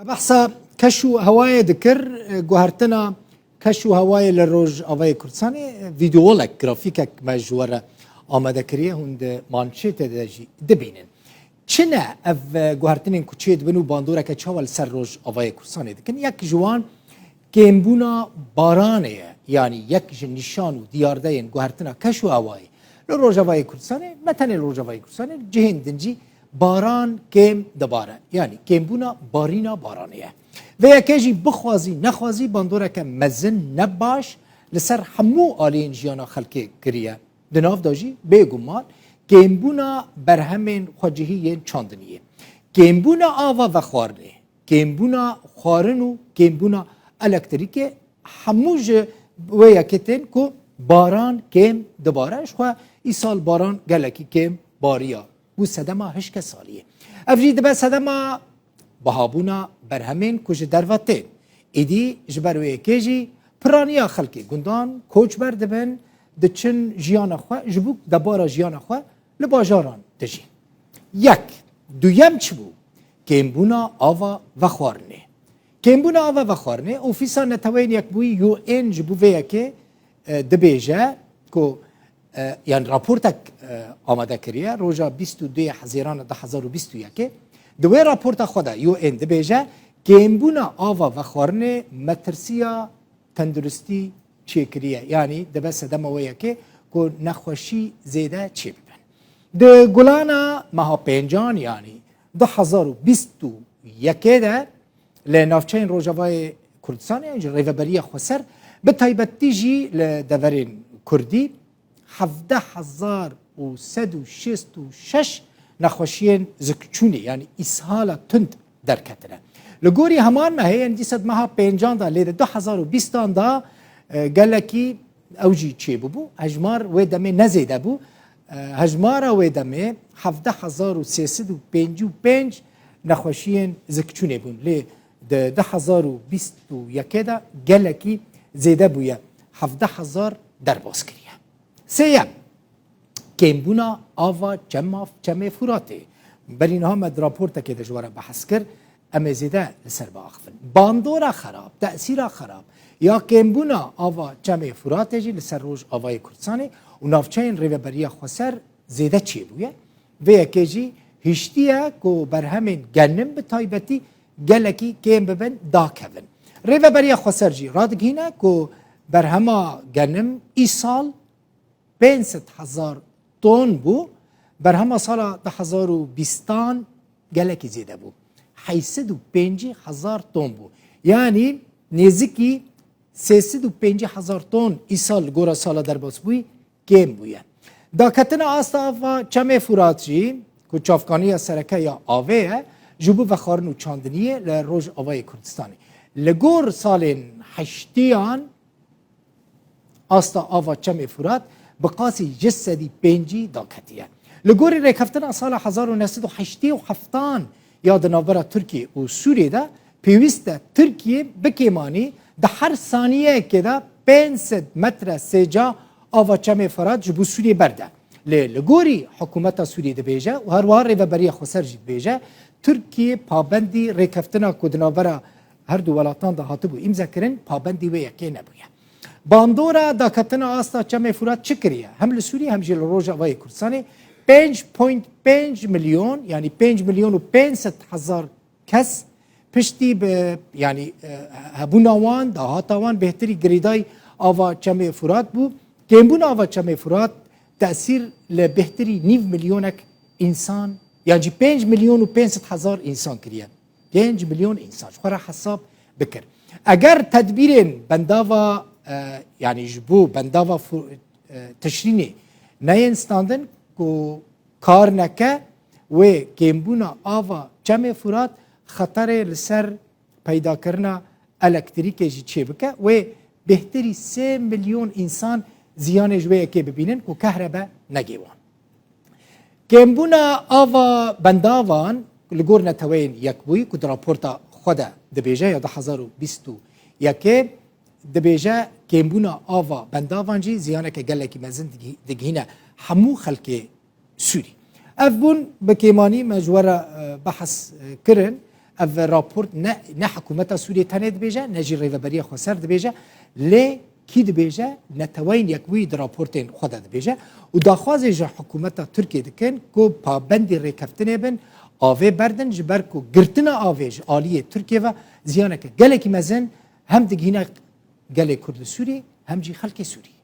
بحثا كشو هواي ذكر جوهرتنا كشو هواي للروج أواي كردستاني فيديو لك جرافيكك مجورة آماده کریه هند مانچت داجی دبینن چنه اف گوهرتنین کوچید بنو باندورا که چاول سر روز آوای کردستانی دکن یک جوان کمبونا بارانه یعنی یک نشان و دیارده این گوهرتنا کشو آوای لروج آوای کردستانی متن لروج آوای کردستانی جهان دنجی باران کم دباره یعنی کمبونا بارینا بارانه و یکیجی بخوازی نخوازی باندورا که مزن نباش لسر همو آلین جیانا خلقی کریه دناف داجی بگومان کمبونا برهمین خواجهی چاندنیه کمبونا آوا و خوارنه کمبونا خوارنو کمبونا الکتریکه هموج و یکتن که باران کم دبارش خو ای سال باران گلکی کم باریا و صدما هشک سالیه افجید به صدما بهابونا برهمین کج درواتین ایدی جبروی کجی پرانیا خلقی گندان کوچ بردبن دچن جیان خو جبوک دبارا جیان خو لباجاران دجی یک دویم چی بو کمبونا آوا و خوارنه کمبونا آوا و خوارنه اوفیسا نتوین یک بوی یو این جبو ویا که دبیجه که یعنی راپورتک آماده کریه روژا 22 حزیران 2021 دوی راپورت خدا یو این دبیجه کمبونا آوا و خوارنه مترسیا تندرستی چی کریه یعنی دبه سدمویه که نخوشی زیده چی ببن ده گلانا مها پنجان یعنی 2021 ده لنافچین روجاوای کردستان یعنی ریوبری خسر به تایبتی جی لدورین کردی 17166 نخوشین زکچونی یعنی اسهال تند در کتره لگوری همان مهی یعنی صد مها پنجان ده لیده 2020 ده گلکی اوجی چی بو هجمار و دمه نزیده بو هجمار و دمه 17355 نخوشین زکچونه بون لی 2021 ده گلکی زیده بویه 17000 در باز کریه سیم کمبونا آوا جمع فراته برین ها مد راپورتا که دجواره بحث کرد اما زیده لسر با آخفن باندورا خراب تأثیرا خراب یا کمبونا آوا جمع فراته جی لسر روز آوای کردستانی و نافچین ریوبری خسر زیده چی بویه و یکی جی هشتیه که برهمین گنم به تایبتی گلکی کم ببن دا کبن ریوبری خسر جی رادگینه که برهما گنم ای سال 500,000 تن بو برهما سال 2020 گلکی زیده بو 850,000 تن بو یعنی نزدیکی 350,000 تن ای سال گورا سال در باز بوی کم بویه دا کتن آستافا چمه فرات جی که چافکانی سرکه یا آوه جبو و خارن و چاندنیه لروج آوای کردستانی لگور سال هشتیان آستا آوا چمه فرات بقاسی جسدی پنجی دا کتیه لگوری ریکفتن سال 1987 یاد نابرا ترکیه و سوریه ده پیوست ترکیه بکیمانی ده هر ثانیه که ده 500 متر سجا آوا چمه فرات جبو سوریه برده لگوری حکومت سوریه ده بیجه و هر وار ریوبری خسر جید بیجه ترکیه پابندی ریکفتنا کدنابرا هر دو ولاتان ده هاتبو امزا کرن پابندی و یکی نبویه باندورا دا کتنا آستا چمه فرات چکریه هم لسوریه هم جل روژ آوای کردستانی 5.5 میلیون یعنی 5 میلیون و 500,000 کس پشتی به یعنی هبوناوان دا هاتاوان بهتری گریدای آوا چمه فرات بو کمبون آوا چمه فرات تأثیر لبهتری 9 میلیونک انسان یعنی 5 میلیون و 500,000 انسان کریه 5 میلیون انسان خورا حساب بکر اگر تدبیرین بنداوا یعنی جبو بنداوا تشرینی نینستاندن کو کار نکه و کمبونا آوا جمع فرات خطر لسر پیدا کرنا الکتریک جی چه بکه و بهتری 3 میلیون انسان زیان جوه که ببینن که کهربا نگیوان کمبونا آوا بنداوان لگور نتوین یک بوی که راپورتا خود دبیجه یا 2021 دبیجه کمبونا آوا بنداوان جی زیانه که گله که مزن دگهینه همو خلق سوری افبون بکیمانی مجوره بحث کرن ev raport ne hikûmeta Sûriyê tenê dibêje ne jî rêveberiya Xweser dibêje lê kî dibêje neteweyên yekbûyî di raportên xwe de dibêje û daxwazê ji hikûmeta Tirkiye dikin ku pabendî rêkeftinê bin avê berdin ji ber ku girtina avê ji aliyê Tirkiye ve ziyaneke gelekî mezin hem digihîne gelê Kurd li Sûriyê hem jî xelkê Sûrî.